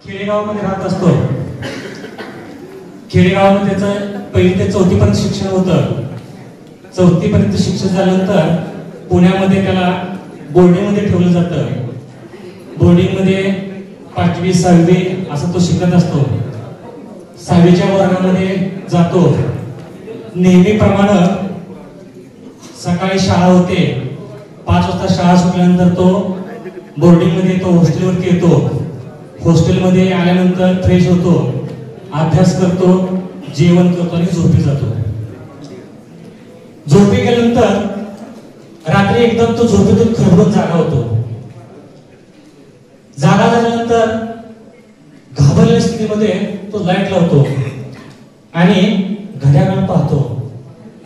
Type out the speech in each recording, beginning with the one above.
खेडेगावामध्ये राहत असतो. खेडेगावामध्ये त्याचं पहिली ते 4थी पर्यंत शिक्षण होतं. 4थी पर्यंत शिक्षण झाल्यानंतर पुण्यामध्ये त्याला बोर्डिंगमध्ये ठेवलं जातं. बोर्डिंगमध्ये 5वी 6वी असं तो शिकत असतो. 6वीच्या वर्गामध्ये जातो. नेहमीप्रमाणे सकाळी शाळा होते. 5 वाजता शाळा सुटल्यानंतर तो बोर्डिंगमध्ये येतो, हॉस्टेलवरती येतो. हॉस्टेलमध्ये आल्यानंतर फ्रेश होतो, अभ्यास करतो, जेवण करतो आणि झोपी जातो. झोपी गेल्यानंतर रात्री एकदम तो झोपेतून खरबून जागा होतो. जागा झाल्यानंतर घाबरलेल्या स्थितीमध्ये तो लाईट लावतो आणि घड्याळ पाहतो.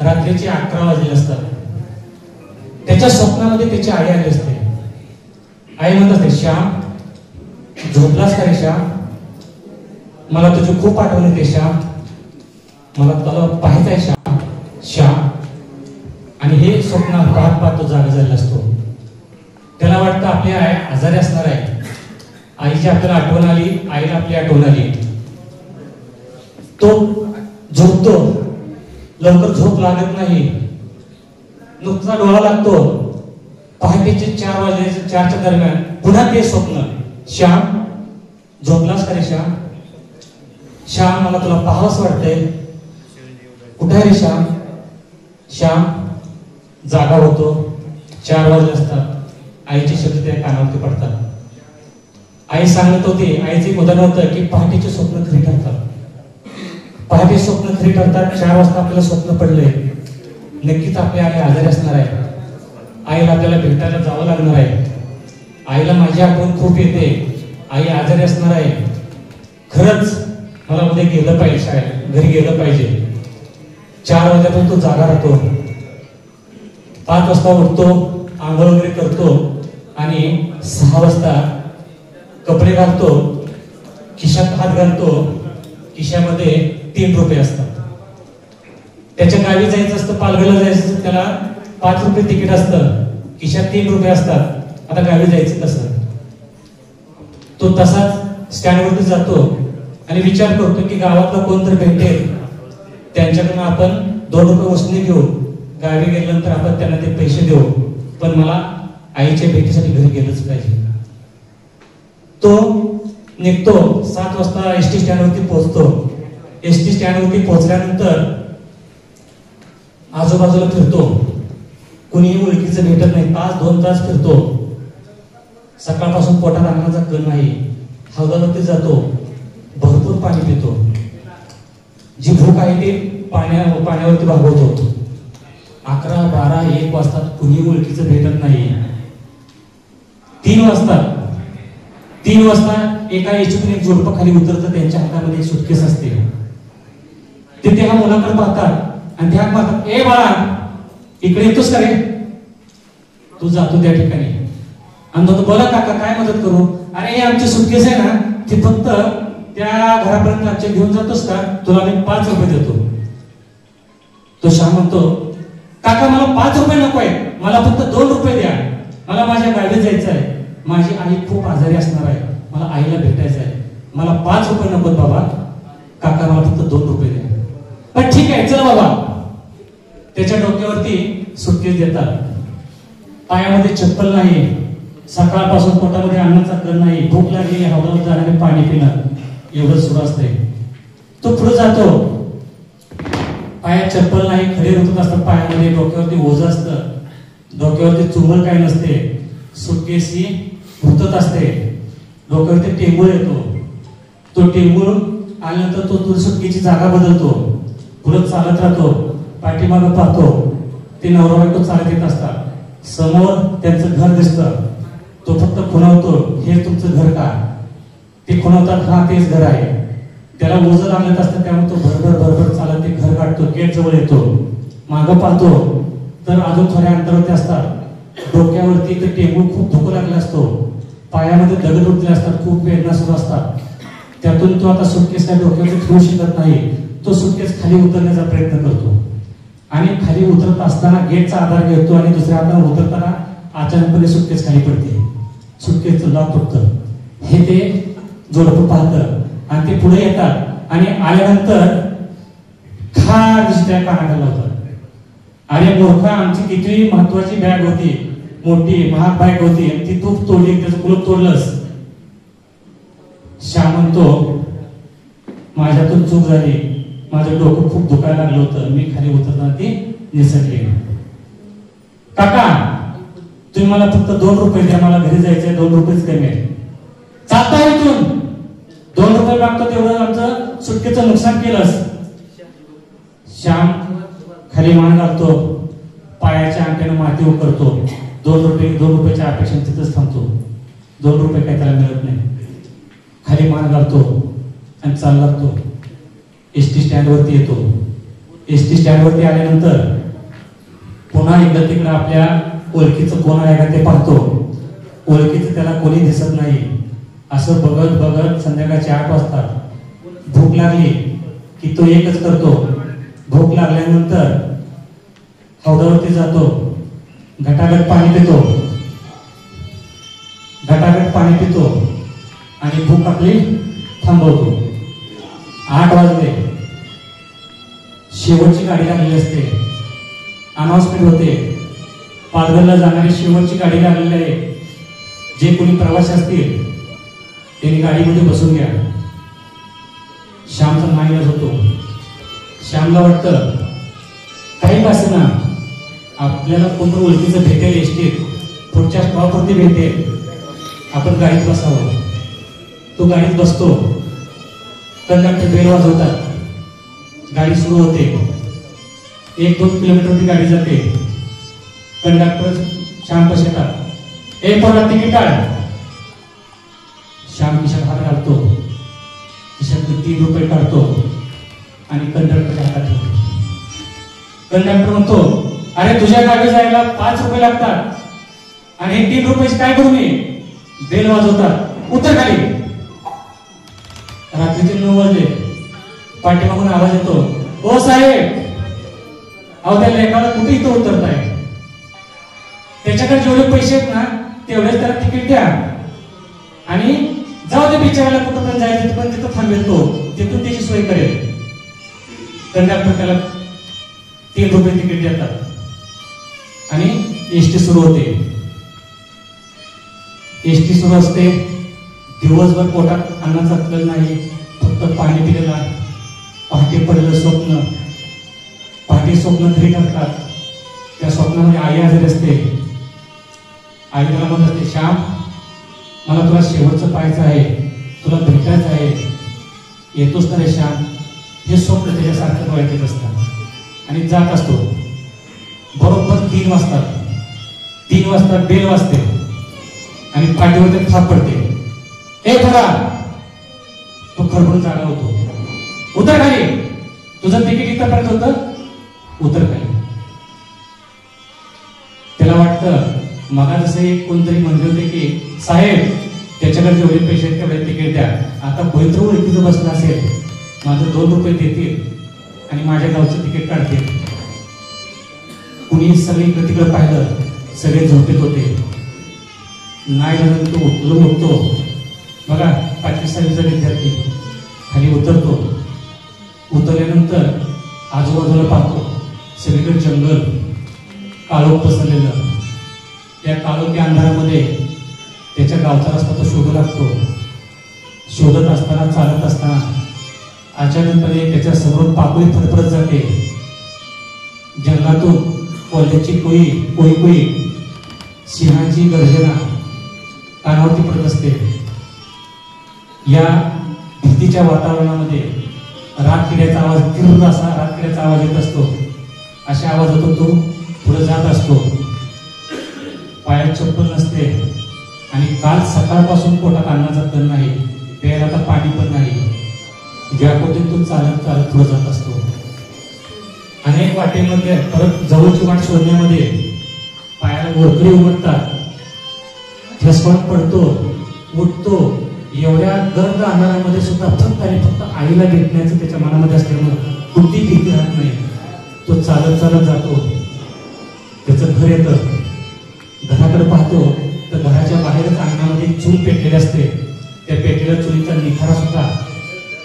रात्रीचे 11 वाजले असतात. त्याच्या स्वप्नामध्ये त्याची आई आली असते. आई म्हणत असते, श्याम झोपलास का रे श्याम? मला तुझी खूप आठवण येते श्याम, मला तुला पाहायचंय श्याम. श्याम आणि हे स्वप्न पाहत पाहत तो जागा झालेला असतो. त्याला वाटतं आपली आई आजारी असणार आहे. आईची आपल्याला आठवण आली, आईला आपली आठवण आली. तो झोपतो, लवकर झोप लागत नाही. नुकता डोळा लागतो. पहाटेचे 4 वाजले. 4च्या दरम्यान पुन्हा ते स्वप्न. श्याम झोपलास का रे श्याम? श्याम मला तुला पाहावंच वाटतंय. कुठे आहे रे श्याम? श्याम जागा होतो. 4 वाजले असतात. आईचे शब्द त्या कानावरती पडतात. आई सांगत होती, आईचे उदाहरण होतं की पहाटेचे स्वप्न खरी ठरतात. पहाटे स्वप्न खरी ठरतात. 4 वाजता आपल्याला स्वप्न पडले, नक्कीच आपली आई आजारी असणार आहे. आईला आपल्याला भेटायला जावं लागणार आहे. आईला माझी आठवण खूप येते, आई आजारी असणार आहे. खरंच मला उद्या गेलं पाहिजे, शाळेत घरी गेलं पाहिजे. 4 वाजल्यापासून तो जागा राहतो. 5 वाजता उठतो, आंघोळ वगैरे करतो आणि 6 वाजता कपडे घालतो, खिशात हात घालतो. खिशामध्ये 3 रुपये असतात. त्याच्या गावी जायचं असतं, पालघरला जायचं असतं, त्याला 5 रुपये तिकीट असतं, खिशात 3 रुपये असतात. आता गावी जायचं कसं? तो तसाच स्टँडवरती जातो आणि विचार करतो की गावातला कोणतरी भेटेल, त्यांच्याकडून आपण 2 रुपये उसने घेऊ. गावी गेल्यानंतर आपण त्यांना ते पैसे देऊ, पण मला आईच्या भेटीसाठी घरी गेलंच पाहिजे. तो निघतो. 7 वाजता एसटी स्टँडवरती पोहोचतो. एसटी स्टँडवरती पोहोचल्यानंतर आजूबाजूला फिरतो. कुणीही ओळखीचं भेटत नाही. 2 तास फिरतो. सकाळपासून पोटात अन्नाचा कण नाही. हौदावरती जातो, भरपूर पाणी पितो. जी भूक आहे ती पाण्यावरती भागवतो. 11, 12, 1 वाजतात. कुणी ओळखीचं भेटत नाही. 3 वाजता एका याच्यातून एक जोडपं खाली उतरतं. त्यांच्या हातामध्ये एक सुटकेस असते. ते त्या मुलाकडे पाहतात आणि त्या म्हणतात, ए बाळा इकडे येतोस का रे? तू जातो त्या ठिकाणी आणि तो बोला, काका काय मदत करू? अरे आमची सुटकेस आहे ना, ती फक्त त्या घरापर्यंत आमच्या घेऊन जातोस का? तुला मी 5 रुपये देतो. तो श्याम म्हणतो, काका मला 5 रुपये नको आहे, मला फक्त 2 रुपये द्या. मला माझ्या गावी जायचं आहे. माझी आई खूप आजारी असणार आहे. मला आईला भेटायचं आहे. मला 5 रुपये नको बाबा, काका मला फक्त 2 रुपये द्या. पण ठीक आहे, चल बाबा. त्याच्या डोक्यावरती सुटकेस देतात. पायामध्ये चप्पल नाही. सकाळपासून पोटामध्ये अन्नाचा कण नाही. भूक लागली, हौदावर जाणारे पाणी पिणं, एवढं सुरू असते. तो पुढे जातो. पायात चप्पल नाही, खडे रुतत असतात पायामध्ये. डोक्यावरती ओझं असतं. डोक्यावरती चुंबळ काही नसते. सुटकेस ही रुतत असते. डोक्यावरती टेंगूळ येतो. तो टेंगूळ आल्यानंतर तो सुटकेची जागा बदलतो. पुढे चालत राहतो. पाठीमागं पाहतो. ते नवरा बायको चालत येत असतात. समोर त्यांचं घर दिसतं. तो फक्त खुणावतो, हे तुमचं घर का? ते खुणावतात, हा तेच घर आहे. त्याला ओझं लागत असतं, त्यामुळे तो भरभर चालत ते घर गाठतो. गेट जवळ येतो. मागं पाहतो तर अजून थोड्या अंतरावरती असतात. डोक्यावरती ते टेंगूळ खूप धुकू लागला असतो. पायामध्ये दगड उठले असतात. खूप वेदना सुरू असतात. त्यातून तो आता सुटकेस त्या डोक्यावरती ठेवू शकत नाही. तो सुटकेस खाली उतरण्याचा प्रयत्न करतो आणि खाली उतरत असताना गेटचा आधार घेतो आणि दुसऱ्या हाताने उतरताना अचानकपणे सुटकेस खाली पडते. सुटकेसचं लॉक तुटतं. हे ते जोडपं पाहतं आणि ते पुढे येतात आणि आल्यानंतर खार त्या कानाला लावतात. अरे मूर्खा, आमची किती महत्वाची बॅग होती, मोठी महाग बॅग होती, ती तू तोडली, त्याचं कुलूप तोडलंस. श्याम म्हणतो माझ्यातून चूक झाली, माझं डोकं खूप दुखायला लागलं होतं, मी खाली उतरताना ती निसटली. काका तुम्ही मला फक्त 2 रुपये द्या, मला घरी जायचंय, 2 रुपयेच कमी आहे. चालता इथून 2 रुपये मागतो, तेवढं आमचं सुटकेचं नुकसान केलंस. श्याम खाली मान घालतो, पायाच्या अंगठ्यानं माती उकरतो, 2 रुपयाच्या अपेक्षेने तिथंच थांबतो. 2 रुपये काही त्याला मिळत नाही. खाली मान घालतो आणि चालला लागतो. एसटी स्टँडवरती येतो. एसटी स्टँडवरती आल्यानंतर पुन्हा एकदा तिकडे आपल्या ओळखीचं कोण आहे का ते पाहतो. ओळखीचं त्याला कोणी दिसत नाही. असं बघत बघत संध्याकाळचे 8 वाजतात. भूक लागली की तो एकच करतो, भूक लागल्यानंतर हौदावरती जातो, घटाघट पाणी पितो, घटाघट पाणी पितो आणि भूक आपली थांबवतो. 8 वाजले, शेवटची गाडी लागलेली असते, अनाउन्समेंट होते, पालघरला जाणारी शेवटची गाडी लागलेली आहे. जे कोणी प्रवासी असतील त्यांनी गाडीमध्ये बसून घ्या. श्यामचा नाईलाज होतो. श्यामला वाटतं काही ना आपल्याला कोणतं ओळखीचं भेटेल, एसटीत पुढच्या स्टॉपवरती भेटेल, आपण गाडीत बसावं. तो गाडीत बसतो. कंडक्टर बेल वाजवतात, गाडी सुरू होते. 1-2 किलोमीटर ती गाडी जाते. कंडक्टर श्याम पाशी येतात. ए पोरा तिकीट काढ. श्याम खिशात हात घालतो, खिशात 3 रुपये काढतो आणि कंडक्टरच्या हातात ठेवतो. कंडक्टर म्हणतो अरे तुझ्या गावी जायला 5 रुपये लागतात आणि हे 3 रुपयाचे काय करू मी. बेल वाजवतात, उतर खाली. रात्रीचे 9 वाजले. पाठीमागून आवाज येतो, ओ साहेब, अहो त्या लेखाला कुठे इथं उतरताय, त्याच्याकडे जेवढे पैसे आहेत ना तेवढेच त्याला तिकीट द्या आणि जाऊ दे बिचाराला, कुठं पण जायचं पण तिथं थांबेल, तो तिथून त्याची सोय करेल. कंडक्टर त्याला 3 रुपये तिकीट देतात आणि एसटी सुरू होते. एसटी सुरू असते. दिवसभर पोटात अन्नाचा कल नाही, फक्त पाणी पिलेला. पहाटे पडलेलं स्वप्न, पहाटे स्वप्न घरी टाकतात. त्या स्वप्नामध्ये आई आजारी असते. आई त्याला म्हणत असते, श्याम मला तुला शेवटचं पाहायचं आहे, तुला भेटायचं आहे, येतोच ना रे श्याम. हे स्वप्न त्याच्यासारखं डोळ्यात येत असतात आणि जात असतो. बरोबर 3 वाजतात. 3 वाजता बेल वाजते आणि पाठीवर थाप पडते. ए खरा, तो खडबडून जागा होतो. उतर खाली, तुझं तिकीट इथपर्यंत होतं, उतर खाली. त्याला वाटतं मगा जसे कोणतरी म्हणले होते की साहेब त्याच्याकडे जेवढे पैसे आहेत तेवढे तिकीट द्या. आता पवित्र ओळखीचं बसलं असेल, माझं 2 रुपये देतील आणि माझ्या गावचं तिकीट काढतील. कुणी सगळीकडे तिकडे पाहिलं, सगळे झोपेत होते. नाही झालं तो उठतो. बघा 5वी-6वीचा विद्यार्थी खाली उतरतो. उतरल्यानंतर आजूबाजूला पाहतो, सगळीकडे जंगल, काळोख पसरलेलं. त्या काळोख्या अंधारामध्ये त्याच्या गावचा रस्ता तो शोधू लागतो. शोधत असताना, चालत असताना अचानकपणे त्याच्या समोर पाकोळी फडफडत जाते. जंगलातून कोल्ह्याची कोई कोई सिंहाची गर्जना कानावरती पडत असते. या भीतीच्या वातावरणामध्ये रातकिड्याचा आवाज, तीव्र असा रातकिड्याचा आवाज येत असतो. अशा आवाजातून तो पुढे जात असतो. पायात चप्पल नसते आणि काल सकाळपासून पोटात अन्नाचा कण नाही, प्यायला आता पाणी पण नाही. व्याकोटीत तो चालत चालत पुढे जात असतो. अनेक वाटेमध्ये परत जवळची वाट शोधण्यामध्ये पायाला वरकरी उमटतात. ठसवण पडतो, उठतो. एवढ्या गर्द अंधारामध्ये सुद्धा फक्त आणि फक्त आईला भेटण्याचं त्याच्या मनामध्ये असल्यामुळे कुठली भीती राहत नाही. तो चालत चालत जातो. त्याचं घर येतं. घराकडे पाहतो तर घराच्या बाहेरच अंगणामध्ये चूल पेटलेली असते. त्या पेटीला चुलीचा निखारा सुद्धा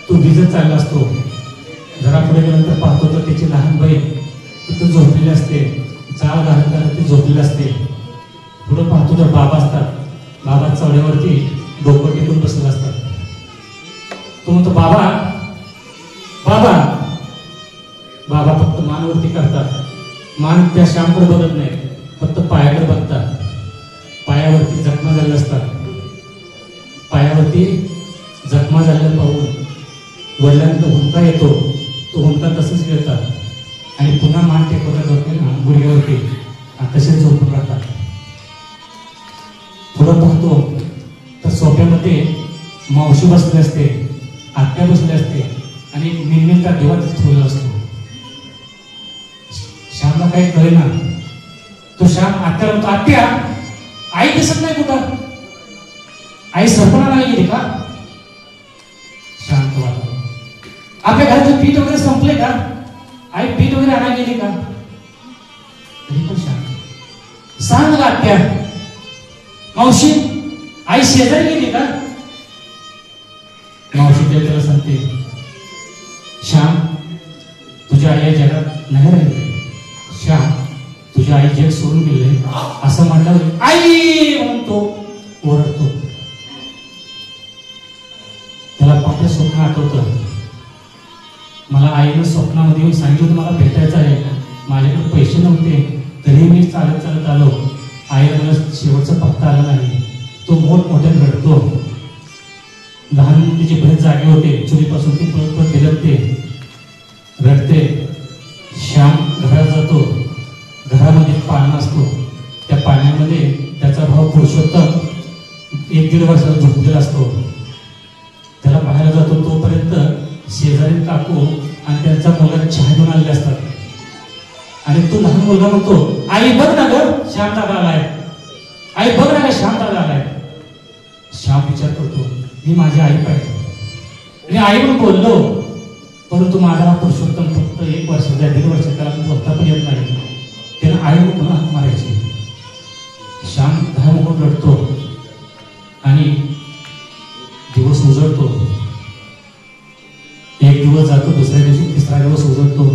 तो भिजत चालला असतो. जरा पुढे गेल्यानंतर पाहतो तर त्याची लहान बहीण तिथं झोपलेली असते, जाळ घालत घालत ती झोपलेली असते. पुढे पाहतो तर बाबा असतात, बाबा चवड्यावरती डोकं टेकून बसलेला असतात. तो म्हणतो बाबा बाबा. बाबा फक्त मानवरती करतात, मान त्या श्यामकडे बघत नाही, फक्त पायाकडे बघतात. पायावरती जखमा झालेल्या असतात. पायावरती जखमा झालेल्या पाहून वडिलांना हुंका येतो. तो हुंका तसंच घेतात आणि पुन्हा मान टेकवतात गुडघ्यावरती आणि तसेच झोपून राहतात. पुढं पाहतो तर सोफ्यामध्ये मावशी बसली असते, आत्या बसली असते आणि निर्मिता देवा तिथे ठेवलेला असतो. श्यामला काही कळेना. तो श्याम आत्याला म्हणतो, आत्या आई दिसत नाही कुठं, आई सरपणा नाही गेली का? शांत वाटत. आपल्या घराचं पीठ वगैरे संपले का? आई पीठ वगैरे आणायला गेली का? तरी पण शांत. सांग ना आत्या. मावशी आई शेजारी गेली का? मावशी त्याला सांगते, श्याम तुझ्या आई या जगात नाही राहिली. श्याम तुझी आई जग सोडून गेले असं म्हटलं आई म्हणतो, ओरडतो. त्याला आपलं स्वप्न आठवतं. मला आईनं स्वप्नामध्ये येऊन सांगितलं मला भेटायचं आहे. माझ्याकडे पैसे नव्हते तरी मी चालत चालत आलो. आईला मला शेवटचा पत्ता आला नाही. तो मोठमोठ्याने रडतो. लहान तिची बहीण जागे होते, चुलीपासून ती पळत पळत फिरकते, रडते. श्याम घरात जातो. घरामध्ये पाळणा असतो. त्या पाण्यामध्ये त्याचा भाऊ पुरुषोत्तम 1-1.5 वर्षाचा झोपलेला असतो. त्याला पाहायला जातो. तोपर्यंत शेजारी काकू आणि त्यांचा मुलगा चहा घेऊन आलेले असतात. आणि तो लहान मुलगा म्हणतो, आई बघ ना ग श्याम दादा आलाय, आई बघ ना ग श्याम दादा आलाय. श्याम विचार करतो, मी माझी आई पाहिजे आणि आई म्हणून बोललो, परंतु माझा पुरुषोत्तम फक्त 1 वर्षाचा 1.5 वर्षाचा, त्याला बोलता पण येत नाही. त्याला आई म्हणून पुन्हा हाक मारायची. श्याम दहा म्हणून रडतो आणि दिवस उजळतो. 1 दिवस जातो, दुसऱ्या दिवशी 3रा दिवस उजळतो,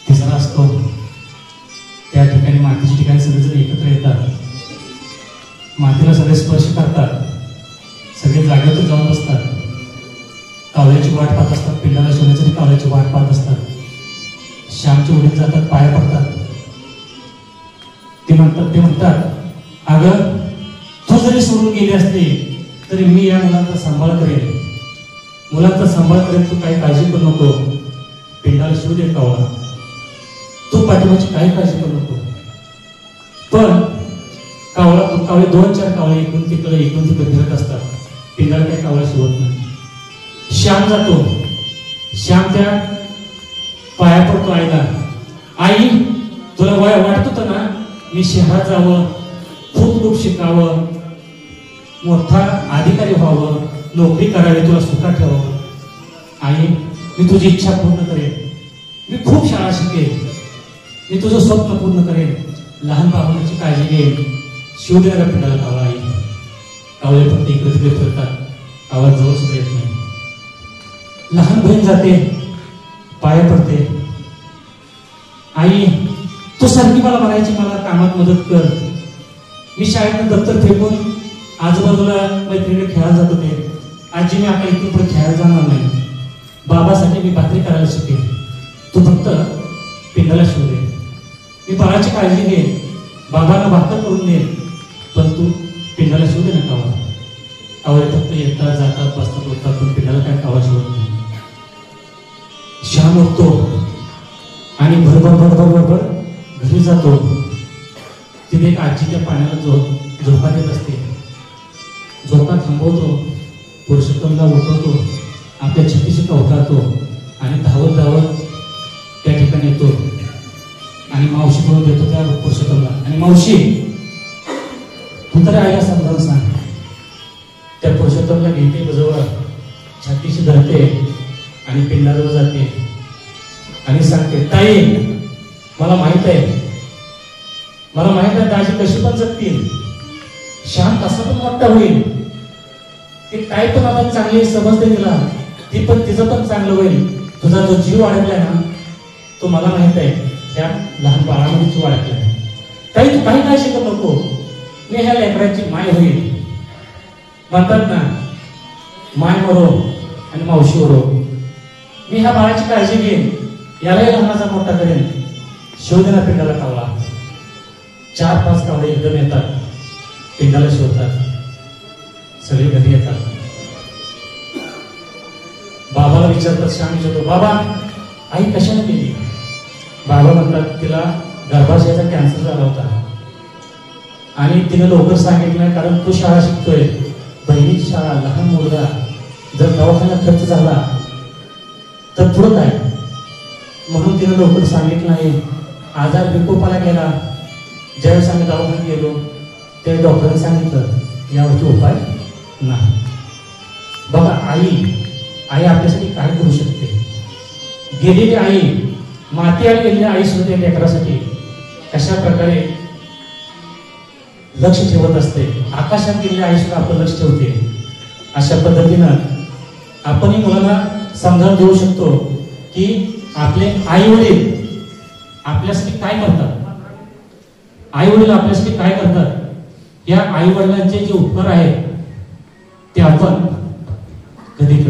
3रा असतो. त्या ठिकाणी मातीच्या ठिकाणी सगळेजण एकत्र येतात. मातीला सगळे स्पर्श करतात. सगळे जागेवर जाऊन बसतात. कावळ्याची वाट पाहत असतात. पिंडाला शोधण्यासाठी कावळ्याची वाट पाहत असतात. श्यामचे वडील जातात, पाया पडतात. ते म्हणतात अगं तू जरी सोडून गेली असते तरी मी या मुलांचा सांभाळ करेन, मुलांचा सांभाळ करेन, तू काही काळजी करू नको. पिंडाला शिव दे कावळा, तू पाठीमागची काही काळजी करू नको. पण कावळे 2-4 कावळे इकडून तिकडे फिरत असतात. पिंडाला काही कावळा शिवत नाही. श्याम जातो. श्याम त्या पाया पडतो आईला. आई तुला वाटत होतं ना मी शहरात जावं, खूप शिकावं, मोठा अधिकारी व्हावं, नोकरी करावी, तुला सुखात ठेवावं. आई मी तुझी इच्छा पूर्ण करेन, मी खूप शाळा शिकेन, मी तुझं स्वप्न पूर्ण करेन, लहान बाबांची काळजी घेईन. शिव दे का पिंडाला कावळा. आई कावळे फक्त इकडे तिकडे फिरतात, कावळा जवळ सुद्धा येत नाही. लहान बहीण जाते, पाया पडते. आई तू सारखी मला म्हणायची मला कामात मदत कर. मी शाळेत दप्तर फेकून आजूबाजूला मैत्रिणी खेळायला जात होते. आजी मी आता इथून पुढे खेळायला जाणार नाही, बाबासाठी मी भाकरी करायला शिकेन, तू फक्त पिंडाला शिव दे. मी बाळाची काळजी घे, बाबांना भाकर करून दे, पण तू पिंडाला शिव दे ना कावळा. कावळे फक्त येतात जातात बसतात उठतात, पण पिंडाला काय कावळा शिवत नाही. श्याम उठतो आणि भरभर घरी जातो. तिथे एक आजी त्या पाण्याला झोका देत असते. झोका थांबवतो, पुरुषोत्तमला उठवतो, आपल्या छतीशी कवटाळतो आणि धावत त्या ठिकाणी येतो आणि मावशी करून देतो त्या पुरुषोत्तमला. आणि मावशी तू तरी आईला समजावून सांग. त्या पुरुषोत्तमला घेते जवळ, छातीशी धरते आणि पिंडाजवळ जाते आणि सांगते, ताई मला माहित आहे दाजी कशी पण जगतील, श्याम कसा पण मोठा होईल, ती काय पण आपण चांगली समजते तिला, ती पण तिचं पण चांगलं होईल. तुझा जो जीव अडकलाय ना, तो मला माहित आहे त्या लहान बाळामध्ये जीव अडकलाय. ताई तू काही काळजी करू नको, मी ह्या लेकराची माय होईल. म्हणतात ना, माय मरो आणि मावशी मरो. मी ह्या बाळाची काळजी घेईन, यालाही लहानाचा मोठा करेन. शोधना पिंडाला कावळा. 4-5 कावळे एकदम येतात, पिंडाला शोधतात, सगळे घरी येतात. बाबाला विचारतात, श्याम विचारतो, बाबा आई कशाने गेली? बाबा म्हणतात, तिला गर्भाशयाचा कॅन्सर झाला होता आणि तिने लवकर सांगितलं नाही, कारण तू शाळा शिकतोय, बहिणीची शाळा, लहान मुलगा, जर दवाखान्यात खर्च झाला तर पुढं काय, म्हणून तिने लवकर सांगितलं नाही. आजार विकोपाला गेला. ज्यावेळेस आम्ही दवाखान्यात गेलो त्या डॉक्टरांनी सांगितलं यावरती उपाय नाही. बघा आई आपल्यासाठी काय करू शकते. गेलेली आई, माती आणि गेलेली आई सुद्धा त्या लेकरासाठी कशा प्रकारे लक्ष ठेवत असते. आकाशात गेलेली आई सुद्धा आपलं लक्ष ठेवते. अशा पद्धतीनं आपणही मुलांना समजावून देऊ शकतो की आपले आई वडील आपल्यासाठी काय करतात, आई वडील आपल्यासाठी काय करतात. या आई वडिलांचे जे उपकार आहेत ते आपण कधी